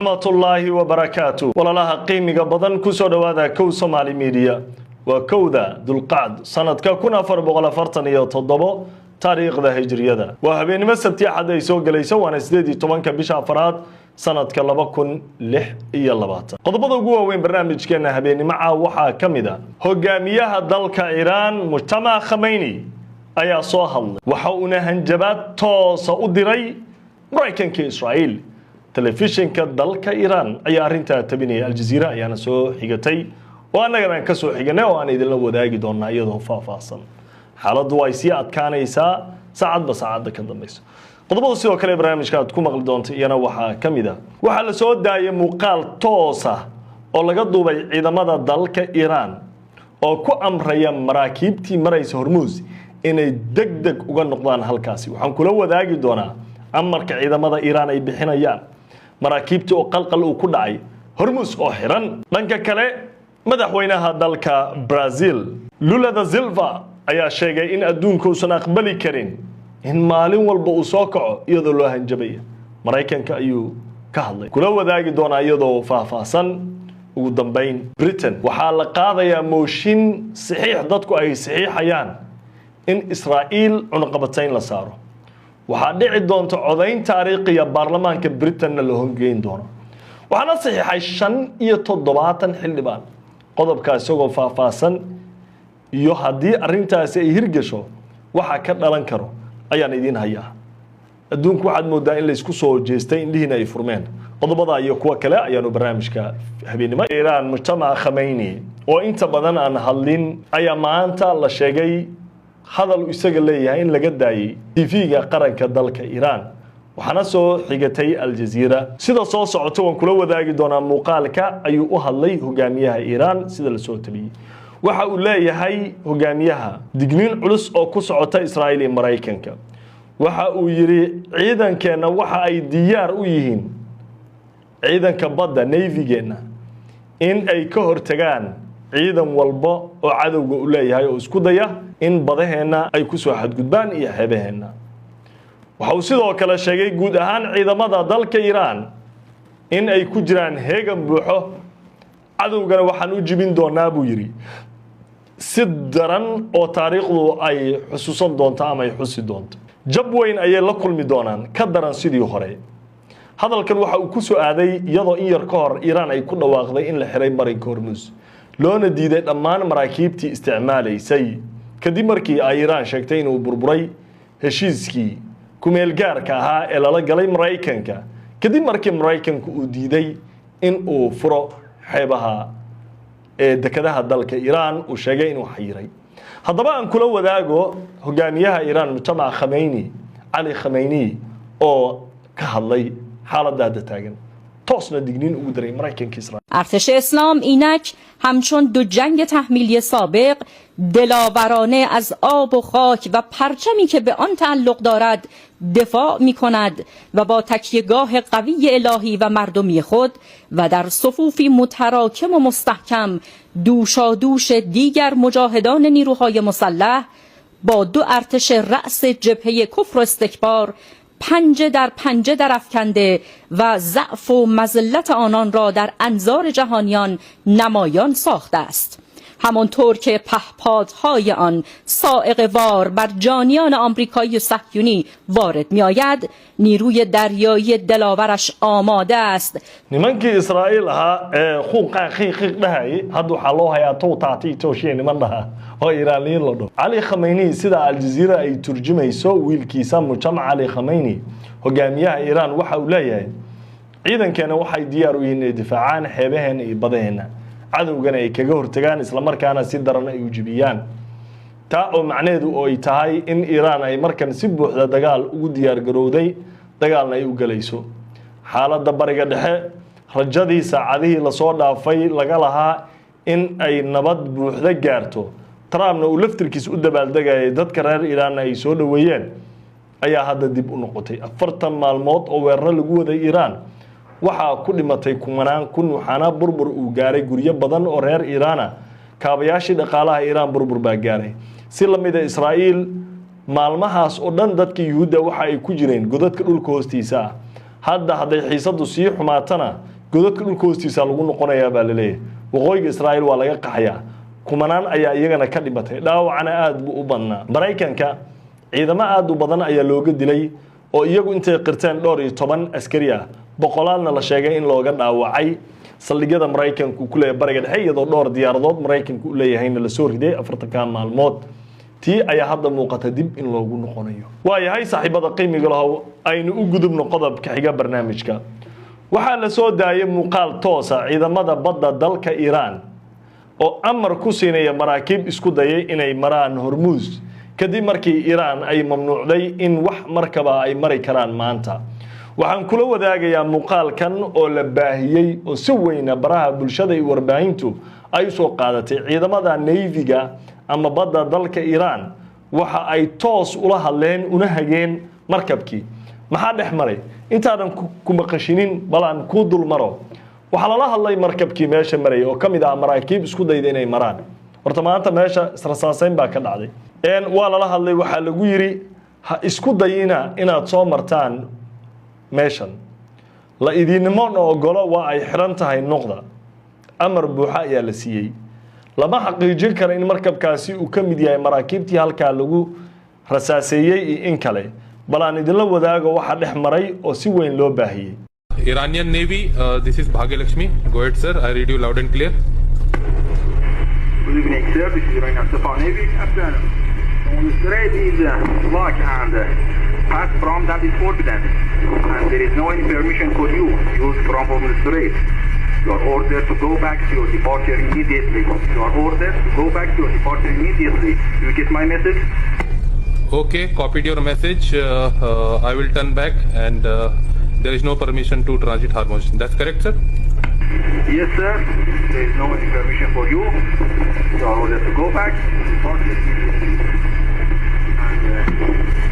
ورحمة الله وبركاته ولا لها قيمة بدن كسر هذا كو سومالي ميديا وكودا ذو القعد سنة كنا فرب ولا فرطني يتضبط تاريخ ذا هجرية ذا وهبين مسبتي حدا يسوق ليس وانا سديدي طبعا كبيش أفراد سنة كلا بكون لح يلا باتا قد بدو جوا وين برنامج كنا هبين معه وحا كمدا هجاميها دلك إيران مجتمع خميني أيا صاهل وحاونا هنجبات توس أدري مريكن كإسرائيل تلفزيون كدلك إيران أي أرنتا تبني الجزيرة أنا سو حجتي وأنا جرا كسو حجنا وأنا إذا لو داعي دون أيضا فاصل حالة دوايسية كان يسا ساعد بساعد كدميس قضبوا سوى كلام برنامج كانت كم غل دونت ينا وحا كمدا وحال سود داي مقال توسة أو لقدوا إذا ماذا دلك إيران أو كو أمريا مراكبتي مريس هرموز إن دق وقال نقدان هالكاسي وحن كلوا داعي دونا أمرك إذا ماذا إيران أي بحنا يان maraakiibtii oo qalqal uu ku dhacay hormus oo xiran dhanka kale madaxweynaha dalka Brazil Lula da Silva ayaa sheegay in adduunku uusan aqbali karin in maalin walba uu soo kaco iyadoo loo hanjabay Mareykanka ayuu ka hadlay kula wadaagi doona iyadoo faahfaahsan ugu dambeyn Britain waxaa la qaadayaa mooshin saxiix dadku ay saxiixayaan in Israa'iil cunaqabatayn la saaro waxaa dhici doonta codayn taariikhiya baarlamaanka Britain la hongeyn doono waxaana saxiixay 75 xildhibaan qodobkaas isagoo faahfaahsan iyo haddii arrintaasi ay hirgasho waxa ka dhalan karo ayaan idin hayaa adduunku waxaad moodaa in la isku soo jeestay indhihiina ay furmeen qodobada iyo kuwa kale ayaanu barnaamijka habeenimo Iran mujtamac Khamenei oo inta badan aan hadlin ayaa maanta la sheegay hadal isaga leeyahay in laga daayay TV-ga qaranka dalka Iran waxana soo xigatay Al Jazeera sida soo socoto waan kula wadaagi doonaa muuqaalka ayuu u hadlay hogaamiyaha Iran sida la soo tabiyay waxa uu leeyahay hogaamiyaha digniin culus oo ku socota Israa'iil iyo Mareykanka waxa uu yiri ciidankeena waxa ay diyaar u yihiin ciidanka badda Navy-geena in ay ka hortagaan ciidan walba oo cadawga u leeyahay oo isku daya in badaheena ay ku soo xadgudbaan iyo xeebaheena waxa uu sidoo kale sheegay guud ahaan ciidamada dalka Iran in ay ku jiraan heegan buuxo cadawgana waxaan u jibin doonaa buu yiri si daran oo taariikhdu ay xusuusan doonto ama ay xusi doonto jab weyn ayay la kulmi doonaan ka daran sidii hore hadalkan waxa uu ku soo aaday iyadoo in yar ka hor Iran ay ku dhawaaqday in la xiray marinka Hormuz loona diiday dhammaan maraakiibtii isticmaalaysay kadib markii ay Iran sheegtay inuu burburay heshiiskii kumeel gaarka ahaa ee lala galay Mareykanka kadib markii Mareykanku uu diiday in uu furo xeebaha ee dekedaha dalka Iran uu sheegay inuu xayiray haddaba aan kula wadaago hogaamiyaha Iran mujtamac Khamenei Ali Khamenei oo ka hadlay xaaladda taagan توسنا دیگنین او در امریکن کسرا ارتش اسلام اینک همچون دو جنگ تحمیلی سابق دلاورانه از آب و خاک و پرچمی که به آن تعلق دارد دفاع می کند و با تکیهگاه قوی الهی و مردمی خود و در صفوفی متراکم و مستحکم دوشادوش دیگر مجاهدان نیروهای مسلح با دو ارتش رأس جبهه کفر و استکبار پنجه در افکنده و ضعف و مذلت آنان را در انظار جهانیان نمایان ساخته است همانطور که پهپادهای آن صاعقه وار بر جانیان آمریکایی و صهیونی وارد می آید نیروی دریایی دلاورش آماده است nimankii Israa'iil ahaa ee xuquuq dhahay hadda waxa loo hayaa tootaati tooshiye niman dhaha oo Iiraaniyiin la dhaho Ali Khamenei sida Al Jazeera ay turjumayso wiilkiisa mujtamac Ali Khamenei hogaamiyaha Iran waxa uu leeyahay ciidankeena waxay diyaar u yihiin difaacaan xeebaheena iyo badaheena cadawgana ay kaga hortagaan isla markaana si daran ay u jibiyaan taa oo macnaheedu ay tahay in Iran ay markan si buuxda dagaal ugu diyaar garowday dagaalna ay u galayso xaaladda bariga dhexe rajadii saacadihii la soo dhaafay laga lahaa in ay nabad buuxda gaarto Trumpna uu laftirkiisa u dabaaldegayay dadka reer Iran ay soo dhaweeyeen ayaa hadda dib u noqotay 40 maalmood oo weerar lagu waday Iran waxa ku dhimatay kumanaan kun waxaana burbur uu gaaray guryo badan oo reer Iran kaabayaashii dhaqaalaha Iran burbur baa gaaray si la mid ah Israa'iil maalmahaas oo dhan dadka Yuhuudda waxa ay ku jireen godadka dhulka hoostiisa hadda hadday xiisadu sii xumaatana godadka dhulka hoostiisa lagu noqonayaa baa la leeyahay waqooyiga Israa'iil waa laga qaxayaa kumanaan ayaa iyagana ka dhimatay dhaawacna aad buu u badnaa Mareykanka ciidamo aad u badan ayaa looga dilay oo iyagu intay qirteen 12 askari ah boqolaalna la sheegay in looga dhaawacay saldhigyada Mareykanku ku leeyahay bariga dhexe iyadoo dhowr diyaaradood Mareykanku u leeyahayna la soo riday 40 maalmood tii ayaa hadda muuqata dib in loogu noqonayo waayahay saaxiibada qiimiga lahow aynu u gudubno qodobka xiga barnaamijka waxaa la soo daayay muuqaal toos ah ciidamada badda dalka Iran oo amar ku siinaya maraakiib isku dayay inay maraan Hormuz kadib markii Iran ay mamnuucday in wax markaba ay mari karaan maanta waxaan kula wadaagayaa muuqaalkan oo la baahiyay oo si weyn baraha bulshada iyo warbaahintu ay soo qaadatay ciidamada Navy-ga ama badda dalka Iran waxa ay toos ula hadleen una hageen markabkii maxaa dhex maray intaadan ku maqashinin balan ku dul maro waxa la hadlay markabkii meesha maray oo kamid ah maraakiib isku dayday inay maraan horta maanta meesha israsaasayn baa ka dhacday waa la hadlay waxa lagu yiri ha isku dayina inaad soo martaan meeshan la idinimo ogolo waa ay xiran tahay noqda amar buuxa ayaa la siiyay lama xaqiijin karo in markabkaasi uu ka mid yahay maraakiibtii halka lagu rasaaseeyay in kale balan idinla wadaago waxa dhex maray oo si weyn loo baahiyay Iranian Navy, this is Bhagyalakshmi. Go ahead, sir. I read you loud and clear. Good evening, sir. This is Iranian Navy. Afternoon. The strait is locked and pass from that is forbidden. And there is no any permission for you to use from the strait. You are ordered to go back to your departure immediately. You are ordered to go back to your departure immediately. Do you get my message? Okay, copied your message. I will turn back and there is no permission to transit Hormuz. That's correct, sir? Yes, sir. There is no any permission for you. You are ordered to go back. And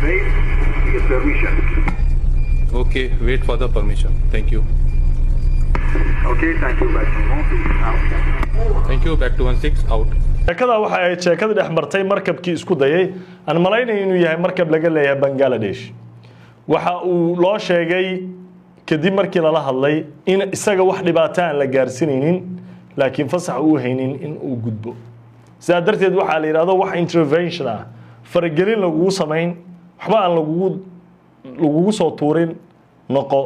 wait to get permission. Okay, wait for the permission. Thank you. Okay, thank you. Back to 16 out. Thank you. Back to 16 out. sheekada waxa ay sheekada dhex martay markabkii isku dayay aan malaynay inuu yahay markab laga leeyahay Bangladesh waxa uu loo sheegay kadib markii la hadlay in isaga wax dhibaato aan la gaarsinaynin laakiin fasax uu haynin in uu gudbo sidaa darteed waxa la yiraahdo wax intervention ah faragelin lagu sameyn waxba aan lagu soo tuurin noqo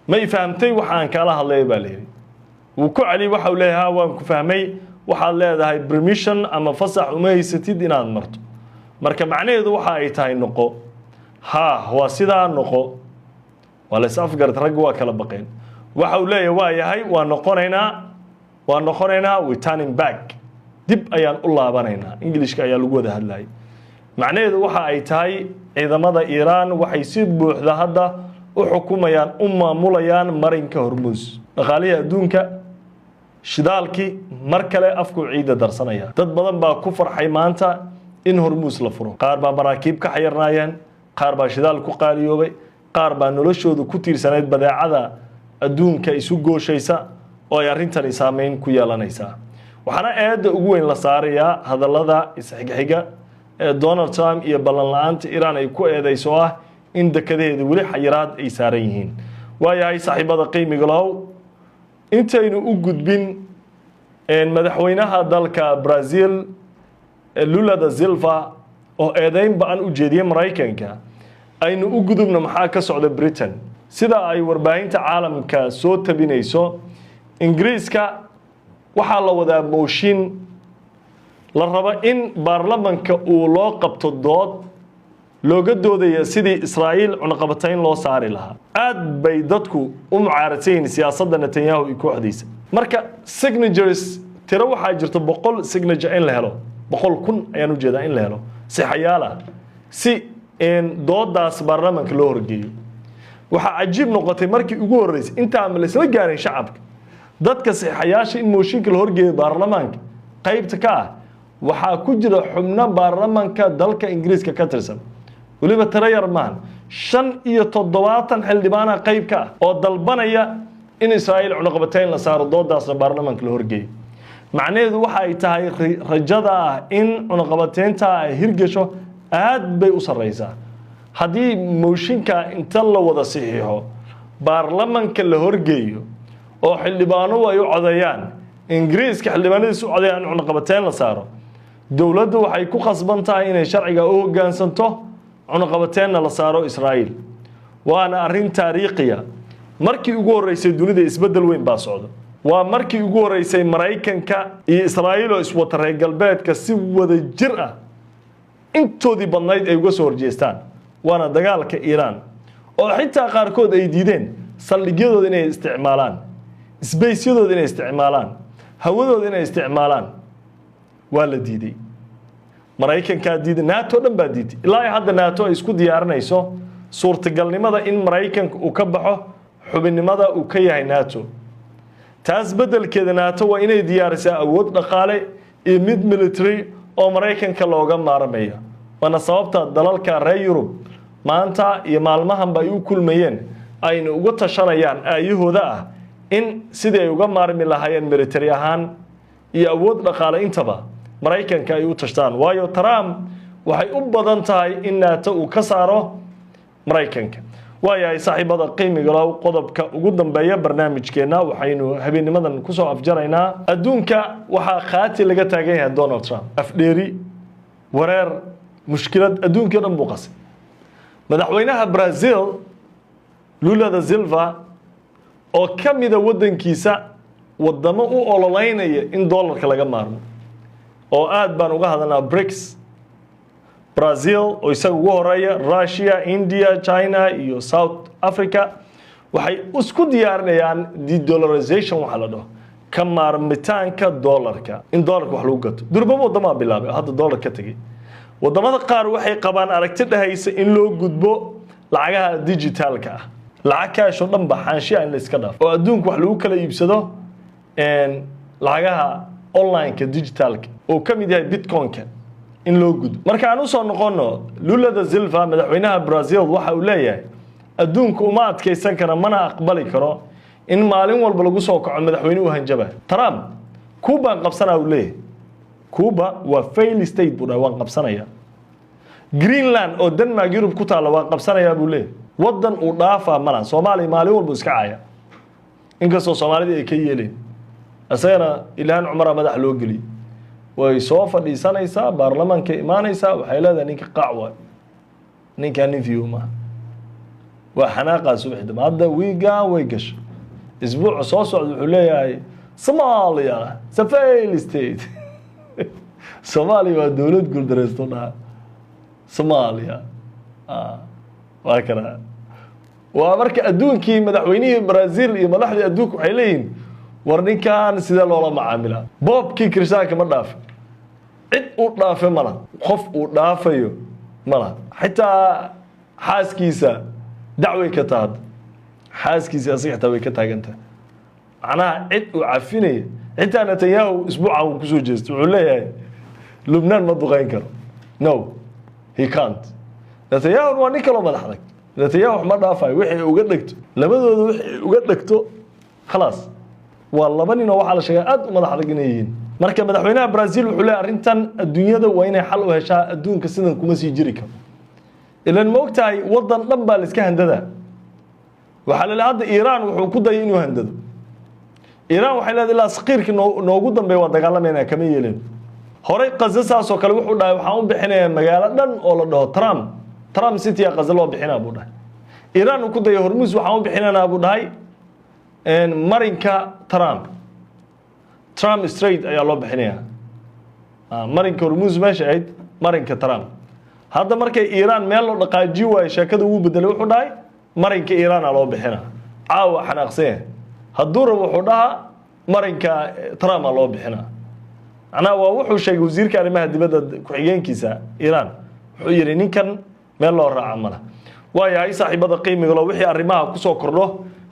ma fahamtay waxa aan kala hadlay baa leeyahay uu ku cali waxa uu leeyahay waan ku fahmay waxaad leedahay permission ama fasax uma haysatid inaad marto marka macnaheedu waxa ay tahay noqo ha waa sidaa noqo wala safgarad rag waa kala baqeen waxa uu leeyahay waa yahay waa noqonaynaa we turning back dib ayaan u laabanaynaa Englishka ayaa lagu wada hadlay macnaheedu waxa ay tahay ciidamada Iran waxay si buuxda hadda u xukumayaan maamulayaan marinka Hormuz dhaqaaliga adduunka shidaalki mar kale afku ciida darsanaya dad badan baa ku farxay maanta in Hormuz la furo qaar baa maraakiib ka xayirnaayeen qaar baa shidaal ku qaaliyoobay qaar baa noloshoodu ku tiirsanayd badeecada adduunka isu gooshaysa oo ay arintani saameyn ku yeelanaysa waxaana aad ugu weyn la saarayaa hadallada isxiga ee Donald Trump iyo ballan la'aanta Iran ay ku eedeyso ah in dakadeedu wali xayiraad ay saaran yihiin waayahay saaxiibada qiimiga lahow intaynu u gudbin madaxweynaha dalka Brazil Lula da Silva oo eedeyn baan u jeediyay Mareykanka aynu u gudubno maxaa ka socda Britain sida ay warbaahinta caalamka soo tabinayso Ingiriiska waxa la wadaa mooshin la raba in baarlamaanka uu loo qabto dood looga doodaya sidii Israa'iil cunaqabatayn loo saari lahaa aad bay dadku u mucaaradeen siyaasadda Netanyahu iyo kooxdiisa marka signatures tira waxa jirta 100 signature in la helo 100,000 ayaan u jeedaa in la helo si xayaala si doodaas baarlamaanka loo horgeeyo waxa cajiib noqotay markii ugu horeysay inta aan la isla gaarin shacabka dadka saxayaasha in mooshinka la horgeeyo baarlamaanka qaybta ka ah waxa ku jira xubno baarlamaanka dalka Ingiriiska ka tirsan waliba tarayar maan 75 xildhibaana qayb ka ah oo dalbanaya in Israa'iil cunaqabatayn la saaro doodaasna baarlamaanka la horgeeyo macnaheedu waxa ay tahay rajada ah in cunaqabataynta ay hirgasho aad bay u sareysaa haddii mooshinka inta la wada saxiixo baarlamanka la horgeeyo oo xildhibaano ay u codayaan ingiriiska xildhibaanadiisu u codayaan cunaqabateyn la saaro dowladdu waxay ku khasban tahay inay sharciga u hoggaansanto cunaqabateenna la saaro Israa'iil waana arrin taariikhiya markii ugu horeysay dunida isbedel weyn baa socda waa markii ugu horeysay Mareykanka iyo Israa'iil oo iswata reer galbeedka si wada jir ah intoodii badnayd ay uga soo horjeestaan waana dagaalka Iiraan oo xitaa qaarkood ay diideen saldhigyadooda inay isticmaalaan isbeysyadooda inay isticmaalaan hawadooda inay isticmaalaan waa la diiday Mareykanka diiday NATO dhan baa diiday ilaa hadda NATO ay isku diyaarinayso suurtagalnimada in Mareykanka uu ka baxo xubinnimada uu ka yahay NATO taas bedelkeeda NATO waa inay diyaarisaa awood dhaqaale iyo mid military oo Mareykanka looga maarmayo wana sababta dalalka reer Yurub maanta iyo maalmahan bay u kulmayeen ayna uga tashanayaan aayahooda ah in sidii ay uga maarmi lahaayeen military ahaan iyo awood dhaqaale intaba Mareykanka ay u tashtaan waayo Trump waxay u badan tahay in NATO uu ka saaro Mareykanka waayahay saaxiibada qiimiga leh qodobka ugu dambeeya barnaamijkeena waxaynu habeenimadan ku soo afjaraynaa adduunka waxa qaati laga taagan yahay Donald Trump afdheeri wareer mushkilad adduunka dhan buu qasay madaxweynaha Brazil Lula da Silva oo kamida wadankiisa wadamo u ololeynaya in dollarka laga maarmo oo aad baan uga hadalnaa BRICS Brazil oo isaga ugu horeeya Russia India China iyo South Africa waxay isku diyaarinayaan de-dollarization waxa la dhaho ka maarmitaanka dollarka in dollarka wax lagu gato durbaba wadamo bilaabay hadda dollar ka tagay wadamada qaar waxay qabaan aragti dhahaysa in loo gudbo lacagaha digitalka ah lacag cash oo dhan baxaanshiya in la iska dhaaf oo adduunka wax lagu kala iibsado lacagaha online-ka digitalka oo kamid yahay bitcoin-ka in loo gudbo marka aan u soo noqono Lula da Silva madaxweynaha Brazil waxa uu leeyahay adduunku uma adkeysan kara mana aqbali karo in maalin walba lagu soo kaco madaxweynuhu hanjaba Trump Cuba qabsanaa uu leeyahay Cuba waa fail state buu waan qabsanaya Greenland oo Denmark Yurub ku taala waan qabsanaya buu leeyahay wadan uu dhaafa malan Soomaaliya maalin walba iska caaya inkastoo Soomaalida ay ka yeeleen asagana Ilhaan Cumar madax loo geliyay way soo fadhiisanaysaa baarlamaanka imaanaysaa waxay leedahay ninka qacwa ninka nifiyuma waa xanaaqa subaxda hadda wiiga way gasho isbuuc soo socdo wuxuu leeyahay Soomaaliya fail state Soomaaliya waa dawlad guuldareysto dhaha Soomaaliya waa kana waa marka adduunkii madaxweynihii Brazil iyo madaxdii adduunka waxay leeyihiin war ninkan sida loola macaamila boobkii kirsaanka ma dhaaf cid uu dhaafe mala qof uu dhaafayo mala xitaa xaaskiisa dacway ka taad xaaskiisa asiga way ka taaganta macnaha cid uu cafinaya xitaa Netanyahu isbuuca uu ku soo jeesto wuxuu leeyahay Lubnaan ma duqeyn karo no he can't Netanyahu waa nin kale madaxda Netanyahu ma dhaafay wixii uga dhigto labadooda wixii uga dhigto خلاص والله بنينا واحد على شيء أد وما ضحك جنيين مركب مدحوينها برازيل وحلا أرنتن الدنيا ده وين حل وهشة الدون كسرنا كومسي جريكا إلا الموقت هاي وضن لمبا لسكه هنددا وحلا العاد إيران وحكودا ينو هنددا إيران وحلا إلا صقير كنوجودا بيوضع على منا كميلين هوري قزسة سوكل وحلا وحاول بحنا مجالا دن ولا ده ترام سيتي قزلوا بحنا أبونا إيران وكودا يهرمز وحاول بحنا أبونا إن مارينكا ترامب ستريت أي الله بحنيها مارينكا هرمز ماشي عيد مارينكا ترامب هذا مركا إيران ميلو نقاجيوا شاكد وبدلوا حداي مارينكا إيران الله بحنها عاو حناقسين هالدور وحدها مارينكا ترامب الله بحنها أنا ووحو شيء وزير كان ما هدي بدأ كحيين كيسا إيران حيرينين كان ميلو رعمله ويا أي صاحب هذا قيمة لو وحي الرماها كسو كرله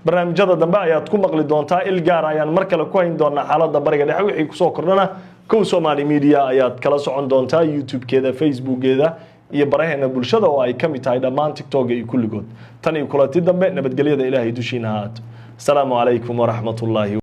barnaamijyada dambe ayaad ku maqli doontaa il gaar ayaan mar kale ku hayn doonaa xaaladda bariga dhexe wixii ku soo kordhana Kow Somali Media ayaad kala socon doontaa YouTube-keeda Facebook-geeda iyo baraheena bulshada oo ay kamid tahay dhammaan TikTok iyo kulligood tan iyo kulanti dambe nabadgelyada Ilaahay dushiina haato. Assalaamu calaykum wa rahmatullahi